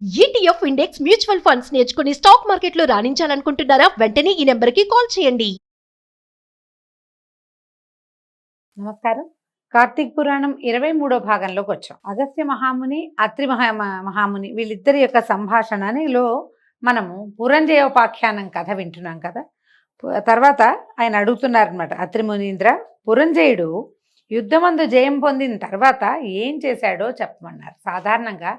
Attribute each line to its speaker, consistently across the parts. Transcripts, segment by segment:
Speaker 1: ETF index mutual funds నేర్చుకుని stock మార్కెట్లో రాణించాలనుకుంటున్నారా? వెంటనే ఈ నెంబర్కి కాల్ చేయండి.
Speaker 2: నమస్కారం. కార్తీక పురాణం 23వ భాగంలోకి వచ్చాం. అగస్త్య మహాముని, అత్రి మహాముని వీళ్ళిద్దరి యొక్క సంభాషణలో మనము పురంజయోపాఖ్యానం కథ వింటున్నాం కదా. తర్వాత ఆయన అడుగుతున్నారనమాట, అత్రి మునీంద్ర, పురంజయుడు యుద్ధమందు జయం పొందిన తర్వాత ఏం చేశాడో చెప్పమన్నారు. సాధారణంగా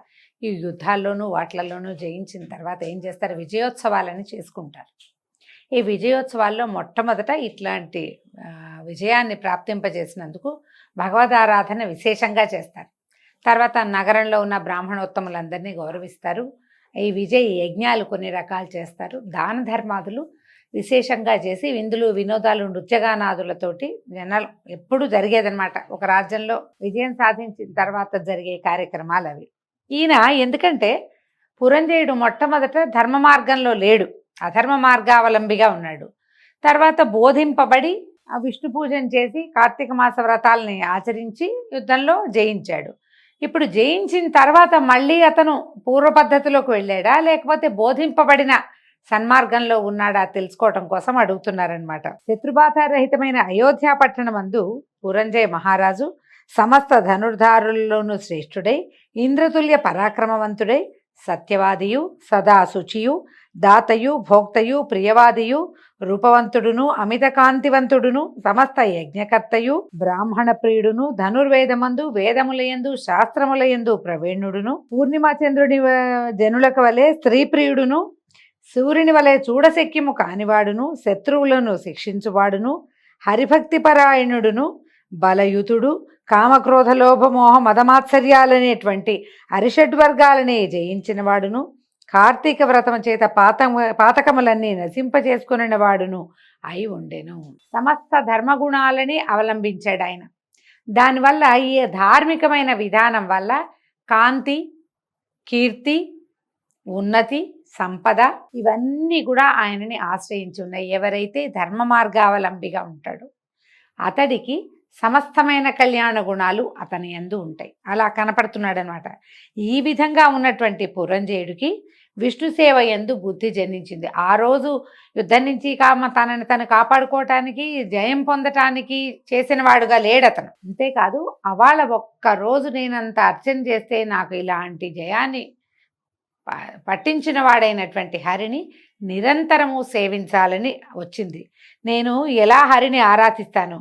Speaker 2: ఈ యుద్ధాల్లోనూ వాటిలలోనూ జయించిన తర్వాత ఏం చేస్తారు? విజయోత్సవాలని చేసుకుంటారు. ఈ విజయోత్సవాల్లో మొట్టమొదట ఇట్లాంటి విజయాన్ని ప్రాప్తింపజేసినందుకు భగవదారాధన విశేషంగా చేస్తారు. తర్వాత నగరంలో ఉన్న బ్రాహ్మణోత్తములందరినీ గౌరవిస్తారు. ఈ విజయ యజ్ఞాలు కొన్ని రకాలు చేస్తారు. దాన ధర్మాదులు విశేషంగా చేసి విందులు వినోదాలు నృత్యగానాదులతోటి జనాలు ఎప్పుడు జరిగేదనమాట. ఒక రాజ్యంలో విజయం సాధించిన తర్వాత జరిగే కార్యక్రమాలు అవి. ఈయన ఎందుకంటే పురంజయుడు మొట్టమొదట ధర్మ మార్గంలో లేడు, అధర్మ మార్గావలంబిగా ఉన్నాడు. తర్వాత బోధింపబడి విష్ణు పూజను చేసి కార్తీక మాస వ్రతాలని ఆచరించి యుద్ధంలో జయించాడు. ఇప్పుడు జయించిన తర్వాత మళ్ళీ అతను పూర్వ పద్ధతిలోకి వెళ్ళాడా, లేకపోతే బోధింపబడిన సన్మార్గంలో ఉన్నాడా తెలుసుకోవటం కోసం అడుగుతున్నారనమాట. శత్రుబాధారహితమైన అయోధ్య పట్టణమందు పురంజయ మహారాజు సమస్త ధనుర్ధారుల్లోనూ శ్రేష్ఠుడై, ఇంద్రతుల్య పరాక్రమవంతుడై, సత్యవాదియు, సదా శుచియు, దాతయు, భోక్తయు, ప్రియవాదియు, రూపవంతుడును, అమిత కాంతివంతుడును, సమస్త యజ్ఞకర్తయు, బ్రాహ్మణ ప్రియుడును, ధనుర్వేదమందు వేదములయందు శాస్త్రములయందు ప్రవీణుడును, పూర్ణిమాచంద్రుని జనులకు వలె స్త్రీ ప్రియుడును, సూర్యుని వలె చూడశక్యము కానివాడును, శత్రువులను శిక్షించువాడును, హరిభక్తిపరాయణుడును, బలయుతుడు, కామక్రోధ లోభమోహ మదమాత్సర్యాలనేటువంటి అరిషడ్వర్గాలని జయించిన వాడును, కార్తీక వ్రతం చేత పాతకములన్నీ నశింపజేసుకుని వాడును అయి ఉండెను. సమస్త ధర్మగుణాలని అవలంబించాడు ఆయన. దానివల్ల ఈ ధార్మికమైన విధానం వల్ల కాంతి, కీర్తి, ఉన్నతి, సంపద ఇవన్నీ కూడా ఆయనని ఆశ్రయించి ఉన్నాయి. ఎవరైతే ధర్మ మార్గావలంబిగా ఉంటాడో అతడికి సమస్తమైన కళ్యాణ గుణాలు అతని యందు ఉంటాయి. అలా కనపడుతున్నాడు అనమాట. ఈ విధంగా ఉన్నటువంటి పురంజయుడికి విష్ణు సేవ యందు బుద్ధి జన్మించింది. ఆ రోజు యుద్ధం నుంచి తనని తను కాపాడుకోవటానికి, జయం పొందటానికి చేసిన వాడుగా లేడతను. అంతేకాదు, అవాళ ఒక్కరోజు నేనంత అర్చన చేస్తే నాకు ఇలాంటి జయాన్ని పట్టించిన వాడైనటువంటి హరిని నిరంతరము సేవించాలని వచ్చింది. నేను ఎలా హరిని ఆరాధిస్తాను,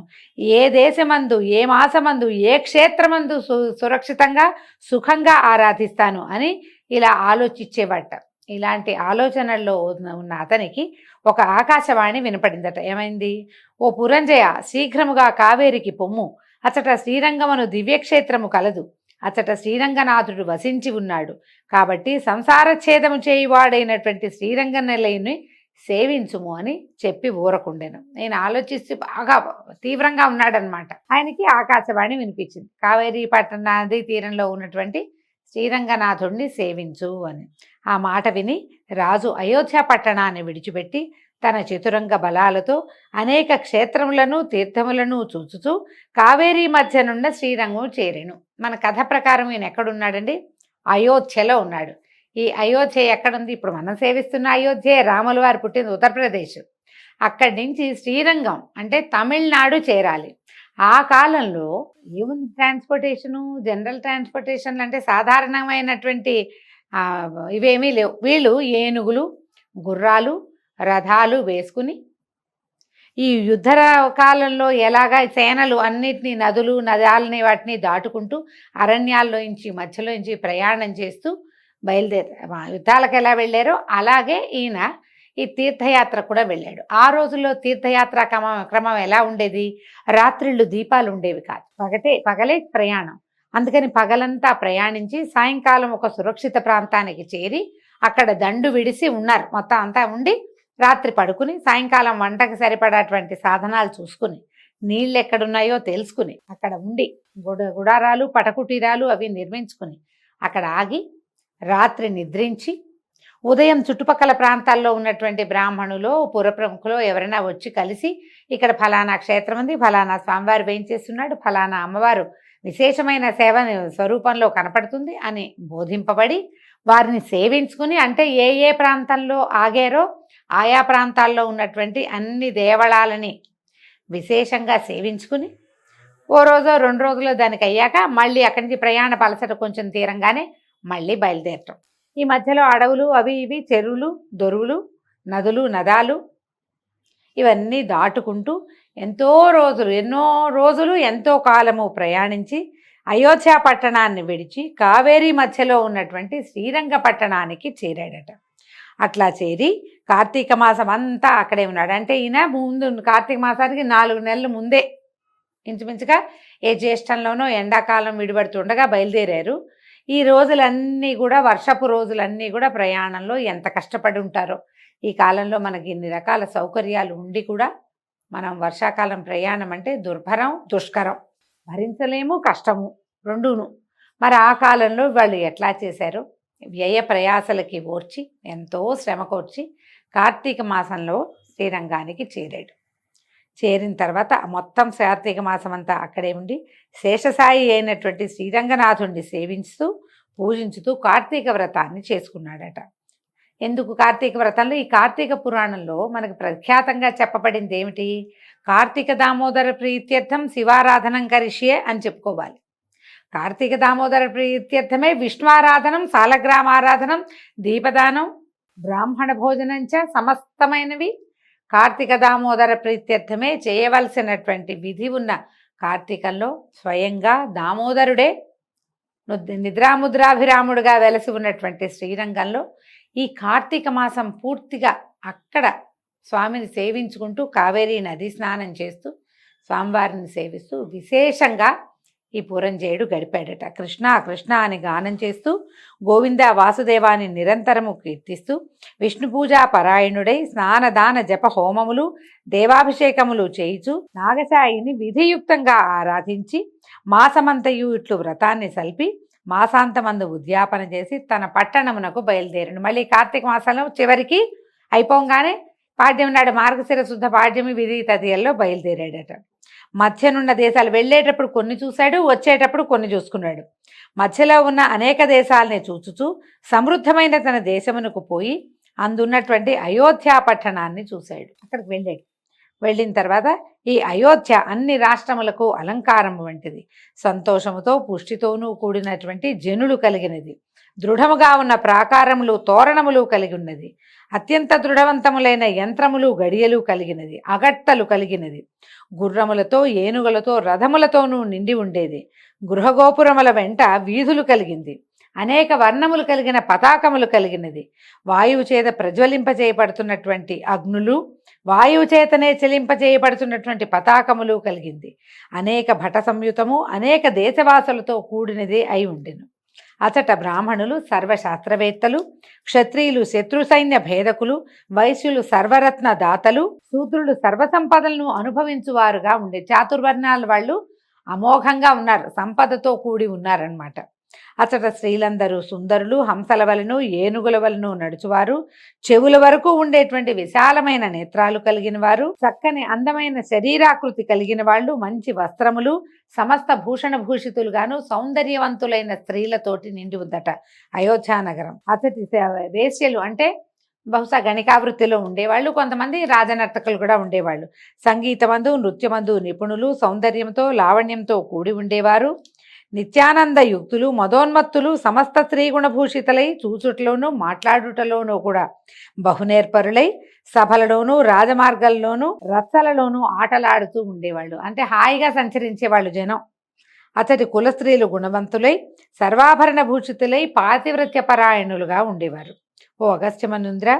Speaker 2: ఏ దేశమందు, ఏ మాసమందు, ఏ క్షేత్రమందు సురక్షితంగా సుఖంగా ఆరాధిస్తాను అని ఇలా ఆలోచించేవాట. ఇలాంటి ఆలోచనల్లో ఉన్న అతనికి ఒక ఆకాశవాణి వినపడిందట. ఏమైంది? ఓ పురంజయ, శీఘ్రముగా కావేరికి పొమ్ము, అచట శ్రీరంగమును దివ్యక్షేత్రము కలదు, అచట శ్రీరంగనాథుడు వసించి ఉన్నాడు, కాబట్టి సంసార ఛేదము చేయువాడైనటువంటి శ్రీరంగ నిలయుని సేవించుము అని చెప్పి ఊరకుండెను. నేను ఆలోచిస్తూ బాగా తీవ్రంగా ఉన్నాడనమాట. ఆయనకి ఆకాశవాణి వినిపించింది, కావేరీ పట్టణ నదీ తీరంలో ఉన్నటువంటి శ్రీరంగనాథుడిని సేవించు అని. ఆ మాట విని రాజు అయోధ్య పట్టణాన్ని విడిచిపెట్టి తన చతురంగ బలాలతో అనేక క్షేత్రములను తీర్థములను చూచుతూ కావేరీ మధ్యనున్న శ్రీరంగం చేరెను. మన కథ ప్రకారం ఈయన ఎక్కడున్నాడండి? అయోధ్యలో ఉన్నాడు. ఈ అయోధ్య ఎక్కడుంది? ఇప్పుడు మనం సేవిస్తున్న అయోధ్య రాముల వారు పుట్టింది ఉత్తరప్రదేశ్. అక్కడి నుంచి శ్రీరంగం అంటే తమిళనాడు చేరాలి. ఆ కాలంలో ఏముంది ట్రాన్స్పోర్టేషను, జనరల్ ట్రాన్స్పోర్టేషన్లు అంటే సాధారణమైనటువంటి ఇవేమీ లేవు. వీళ్ళు ఏనుగులు, గుర్రాలు, రథాలు వేసుకుని ఈ యుద్ధ కాలంలో ఎలాగా సేనలు అన్నిటినీ నదులు నదాలని వాటిని దాటుకుంటూ అరణ్యాల్లోంచి మధ్యలోంచి ప్రయాణం చేస్తూ యుద్ధాలకు ఎలా వెళ్ళారో అలాగే ఈయన ఈ తీర్థయాత్ర కూడా వెళ్ళాడు. ఆ రోజుల్లో తీర్థయాత్ర క్రమం ఎలా ఉండేది? రాత్రిళ్ళు దీపాలు ఉండేవి కాదు, పగలే ప్రయాణం. అందుకని పగలంతా ప్రయాణించి సాయంకాలం ఒక సురక్షిత ప్రాంతానికి చేరి అక్కడ దండు విడిసి ఉన్నారు. మొత్తం అంతా ఉండి రాత్రి పడుకుని సాయంకాలం వంటకు సరిపడాటువంటి సాధనాలు చూసుకుని, నీళ్ళు ఎక్కడున్నాయో తెలుసుకుని అక్కడ ఉండి గుడారాలు, పటకుటీరాలు అవి నిర్మించుకుని అక్కడ ఆగి రాత్రి నిద్రించి ఉదయం చుట్టుపక్కల ప్రాంతాల్లో ఉన్నటువంటి బ్రాహ్మణులు, పురప్రముఖులు ఎవరైనా వచ్చి కలిసి ఇక్కడ ఫలానా క్షేత్రం ఉంది, ఫలానా స్వామివారు వేయించేస్తున్నాడు, ఫలానా అమ్మవారు విశేషమైన సేవ స్వరూపంలో కనపడుతుంది అని బోధింపబడి వారిని సేవించుకుని, అంటే ఏ ఏ ప్రాంతంలో ఆగారో ఆయా ప్రాంతాల్లో ఉన్నటువంటి అన్ని దేవళాలని విశేషంగా సేవించుకుని ఓ రోజో 2 రోజులు దానికి అయ్యాక మళ్ళీ అక్కడి నుంచి ప్రయాణ పలసట కొంచెం తీరంగానే మళ్ళీ బయలుదేరటం. ఈ మధ్యలో అడవులు అవి ఇవి, చెరువులు దొరువులు, నదులు నదాలు ఇవన్నీ దాటుకుంటూ ఎన్నో రోజులు ఎంతో కాలము ప్రయాణించి అయోధ్య పట్టణాన్ని విడిచి కావేరీ మధ్యలో ఉన్నటువంటి శ్రీరంగపట్టణానికి చేరాడట. అట్లా చేరి కార్తీక మాసం అంతా అక్కడే ఉన్నాడు. అంటే ఈయన ముందు కార్తీక మాసానికి 4 నెలల ముందే ఇంచుమించుగా ఏ జ్యేష్ఠంలోనో ఎండాకాలం విడిపడుతుండగా బయలుదేరారు. ఈ రోజులన్నీ కూడా వర్షపు రోజులన్నీ కూడా ప్రయాణంలో ఎంత కష్టపడి ఉంటారో. ఈ కాలంలో మనకి ఇన్ని రకాల సౌకర్యాలు ఉండి కూడా మనం వర్షాకాలం ప్రయాణం అంటే దుర్భరం, దుష్కరం, భరించలేము, కష్టము రెండూను. మరి ఆ కాలంలో వాళ్ళు ఎట్లా చేశారో వ్యయ ప్రయాసలకి ఓర్చి ఎంతో శ్రమ కోర్చి కార్తీక మాసంలో శ్రీరంగానికి చేరాడు. చేరిన తర్వాత మొత్తం కార్తీక మాసం అంతా అక్కడే ఉండి శేషసాయి అయినటువంటి శ్రీరంగనాథుడిని సేవించుతూ పూజించుతూ కార్తీక వ్రతాన్ని చేసుకున్నాడట. ఎందుకు కార్తీక వ్రతంలో? ఈ కార్తీక పురాణంలో మనకు ప్రఖ్యాతంగా చెప్పబడింది ఏమిటి? కార్తీక దామోదర ప్రీత్యర్థం శివారాధనం కరిష్యే అని చెప్పుకోవాలి. కార్తీక దామోదర ప్రీత్యర్థమే విష్ణువారాధనం, సాలగ్రామారాధనం, దీపదానం, బ్రాహ్మణ భోజనంచ సమస్తమైనవి కార్తీక దామోదర ప్రీత్యర్థమే చేయవలసినటువంటి విధి ఉన్న కార్తీకంలో స్వయంగా దామోదరుడే నిద్రాముద్రాభిరాముడుగా వెలసి ఉన్నటువంటి శ్రీరంగంలో ఈ కార్తీక మాసం పూర్తిగా అక్కడ స్వామిని సేవించుకుంటూ కావేరీ నది స్నానం చేస్తూ స్వామివారిని సేవిస్తూ విశేషంగా ఈ పురంజేయుడు గడిపాడట. కృష్ణ కృష్ణ అని గానం చేస్తూ గోవింద వాసుదేవాన్ని నిరంతరము కీర్తిస్తూ విష్ణు పూజా పరాయణుడై స్నానదాన జప హోమములు దేవాభిషేకములు చేయిచు నాగసాయిని విధియుక్తంగా ఆరాధించి మాసమంతయు ఇట్లు వ్రతాన్ని సల్పి మాసాంతమందు ఉద్యాపన చేసి తన పట్టణమునకు బయలుదేరను. మళ్ళీ కార్తీక మాసంలో చివరికి అయిపోగానే పాడ్యం నాడు మార్గశిర శుద్ధ పాడ్యమి విధి తదియల్లో బయలుదేరాడట. మధ్యనున్న దేశాలు వెళ్ళేటప్పుడు కొన్ని చూశాడు, వచ్చేటప్పుడు కొన్ని చూసుకున్నాడు. మధ్యలో ఉన్న అనేక దేశాలని చూచుచూ సమృద్ధమైన తన దేశమునకు పోయి అందున్నటువంటి అయోధ్య పట్టణాన్ని చూశాడు. అక్కడికి వెళ్ళాడు. వెళ్ళిన తర్వాత ఈ అయోధ్య అన్ని రాష్ట్రములకు అలంకారం వంటిది, సంతోషముతో పుష్టితోనూ కూడినటువంటి జనులు కలిగినది, దృఢముగా ఉన్న ప్రాకారములు తోరణములు కలిగి ఉన్నది, అత్యంత దృఢవంతములైన యంత్రములు గడియలు కలిగినది, అగట్టలు కలిగినది, గుర్రములతో ఏనుగులతో రథములతోనూ నిండి ఉండేది, గృహగోపురముల వెంట వీధులు కలిగింది, అనేక వర్ణములు కలిగిన పతాకములు కలిగినది, వాయువు చేత ప్రజ్వలింపజేయబడుతున్నటువంటి అగ్నులు, వాయువు చేతనే చెలింపజేయబడుతున్నటువంటి పతాకములు కలిగింది, అనేక భట సంయుతము అనేక దేశవాసులతో కూడినది అయి ఉండెను. అచట బ్రాహ్మణులు సర్వశాస్త్రవేత్తలు, క్షత్రియులు శత్రు సైన్య భేదకులు, వైశ్యులు సర్వరత్న దాతలు, శూద్రులు సర్వసంపదలను అనుభవించువారుగా ఉండే. చాతుర్వర్ణాల వాళ్ళు అమోఘంగా ఉన్నారు, సంపదతో కూడి ఉన్నారన్నమాట. అచట స్త్రీలందరూ సుందరులు, హంసల వలను ఏనుగుల వలను నడుచువారు, చెవుల వరకు ఉండేటువంటి విశాలమైన నేత్రాలు కలిగిన వారు, చక్కని అందమైన శరీరాకృతి కలిగిన వాళ్ళు, మంచి వస్త్రములు, సమస్త భూషణ భూషితులుగాను సౌందర్యవంతులైన స్త్రీలతోటి నిండి ఉందట అయోధ్య నగరం. అతడి వేశ్యలు అంటే బహుశా గణికావృత్తిలో ఉండేవాళ్ళు, కొంతమంది రాజనర్తకులు కూడా ఉండేవాళ్ళు. సంగీతమందు నృత్యమందు నిపుణులు, సౌందర్యంతో లావణ్యంతో కూడి ఉండేవారు, నిత్యానంద యుక్తులు, మదోన్మత్తులు, సమస్త స్త్రీగుణభూషితులై చూచుటలోనూ మాట్లాడుటలోనూ కూడా బహునేర్పరులై సభలలోనూ రాజమార్గాల్లోనూ రచ్చలలోనూ ఆటలాడుతూ ఉండేవాళ్ళు. అంటే హాయిగా సంచరించేవాళ్ళు జనం. అతడి కుల స్త్రీలు గుణవంతులై సర్వాభరణ భూషితులై పాతివ్రత్య పరాయణులుగా ఉండేవారు. ఓ అగస్త్యమనుంద్ర,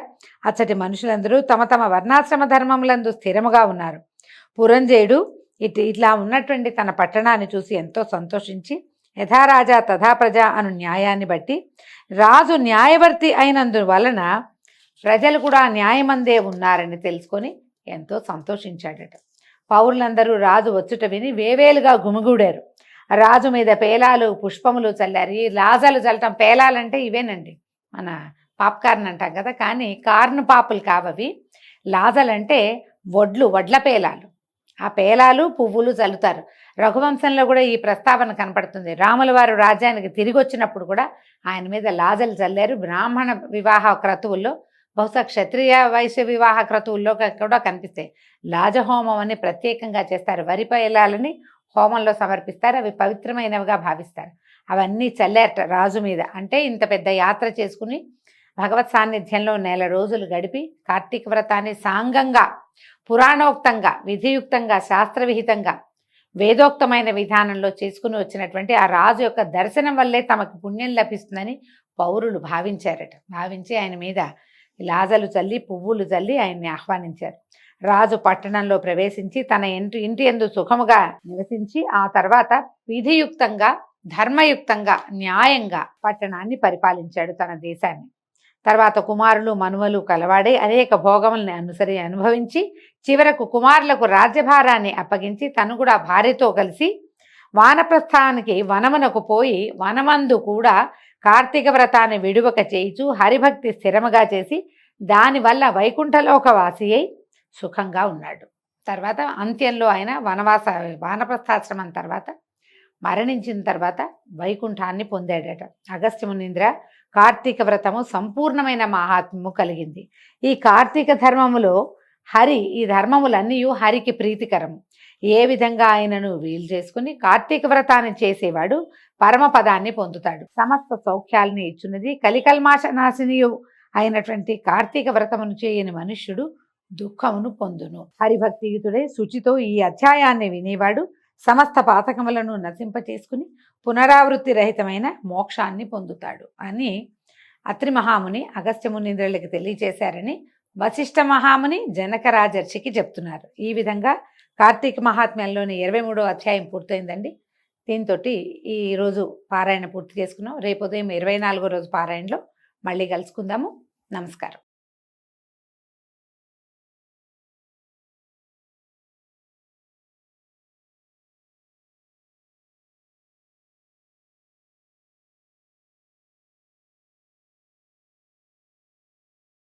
Speaker 2: అచ్చటి మనుషులందరూ తమ తమ వర్ణాశ్రమ ధర్మములందు స్థిరముగా ఉన్నారు. పురంజేయుడు ఇట్లా ఉన్నటువంటి తన పట్టణాన్ని చూసి ఎంతో సంతోషించి యథారాజా తథా ప్రజ అను న్యాయాన్ని బట్టి రాజు న్యాయవర్తి అయినందువలన ప్రజలు కూడా న్యాయమందే ఉన్నారని తెలుసుకొని ఎంతో సంతోషించాడట. పౌరులందరూ రాజు వచ్చుట విని వేవేలుగా గుమిగూడారు. రాజు మీద పేలాలు పుష్పములు చల్లారు. ఈ లాజాలు చల్లటం, పేలాలంటే ఇవేనండి, మన పాప్కార్న్ అంటాం కదా, కానీ కార్న్ పాపులు కావవి. లాజలంటే వడ్ల పేలాలు. ఆ పేలాలు పువ్వులు చల్లుతారు. రఘువంశంలో కూడా ఈ ప్రస్తావన కనపడుతుంది. రాముల వారు రాజ్యానికి తిరిగి వచ్చినప్పుడు కూడా ఆయన మీద లాజలు చల్లారు. బ్రాహ్మణ వివాహ క్రతువుల్లో, బహుశా క్షత్రియ వైశ్య వివాహ క్రతువుల్లో కూడా కనిపిస్తాయి. లాజహోమం అని ప్రత్యేకంగా చేస్తారు. వరి పైలాలని హోమంలో సమర్పిస్తారు. అవి పవిత్రమైనవిగా భావిస్తారు. అవన్నీ చల్లారట రాజు మీద. అంటే ఇంత పెద్ద యాత్ర చేసుకుని భగవత్ సాన్నిధ్యంలో 1 నెల రోజులు గడిపి కార్తీక వ్రతాన్ని సాంగంగా, పురాణోక్తంగా, విధియుక్తంగా, శాస్త్రవిహితంగా, వేదోక్తమైన విధానంలో చేసుకుని వచ్చినటువంటి ఆ రాజు యొక్క దర్శనం వల్లే తమకు పుణ్యం లభిస్తుందని పౌరులు భావించారట. భావించి ఆయన మీద లాజలు చల్లి, పువ్వులు చల్లి ఆయన్ని ఆహ్వానించారు. రాజు పట్టణంలో ప్రవేశించి తన ఇంటి యందు సుఖముగా నివసించి ఆ తర్వాత విధియుక్తంగా, ధర్మయుక్తంగా, న్యాయంగా పట్టణాన్ని పరిపాలించాడు, తన దేశాన్ని. తర్వాత కుమారులు మనుమలు కలవాడే అనేక భోగముల్ని అనుభవించి చివరకు కుమారులకు రాజ్యభారాన్ని అప్పగించి తను కూడా భార్యతో కలిసి వానప్రస్థానికి వనమునకు పోయి వనమందు కూడా కార్తీక వ్రతాన్ని విడువక చేయిచు హరిభక్తి స్థిరముగా చేసి దానివల్ల వైకుంఠలోక వాసి అయి సుఖంగా ఉన్నాడు. తర్వాత అంత్యంలో ఆయన వానప్రస్థాశ్రమం తర్వాత మరణించిన తర్వాత వైకుంఠాన్ని పొందాడట. అగస్త్య మునీంద్ర కార్తీక వ్రతము సంపూర్ణమైన మహాత్మ్యము కలిగింది. ఈ కార్తీక ధర్మములో ఈ ధర్మములన్నీ హరికి ప్రీతికరము. ఏ విధంగా ఆయనను వీలు చేసుకుని కార్తీక వ్రతాన్ని చేసేవాడు పరమపదాన్ని పొందుతాడు. సమస్త సౌఖ్యాలని ఇచ్చున్నది కలికల్మాష నాశినియు అయినటువంటి కార్తీక వ్రతమును చేయని మనుష్యుడు దుఃఖమును పొందును. హరిభక్తియుతుడే శుచితో ఈ అధ్యాయాన్ని వినేవాడు సమస్త పాతకములను నశింపచేసుకుని పునరావృత్తి రహితమైన మోక్షాన్ని పొందుతాడు అని అత్రి మహాముని అగస్త్య మునీంద్రులకి తెలియచేశారని వశిష్ఠ మహాముని జనక రాజర్షికి చెప్తున్నారు. ఈ విధంగా కార్తీక మహాత్మ్యంలోని 23వ అధ్యాయం పూర్తయిందండి. దీంతో ఈరోజు పారాయణ పూర్తి చేసుకున్నాం. రేపు ఉదయం 24వ రోజు పారాయణలో మళ్ళీ కలుసుకుందాము. నమస్కారం.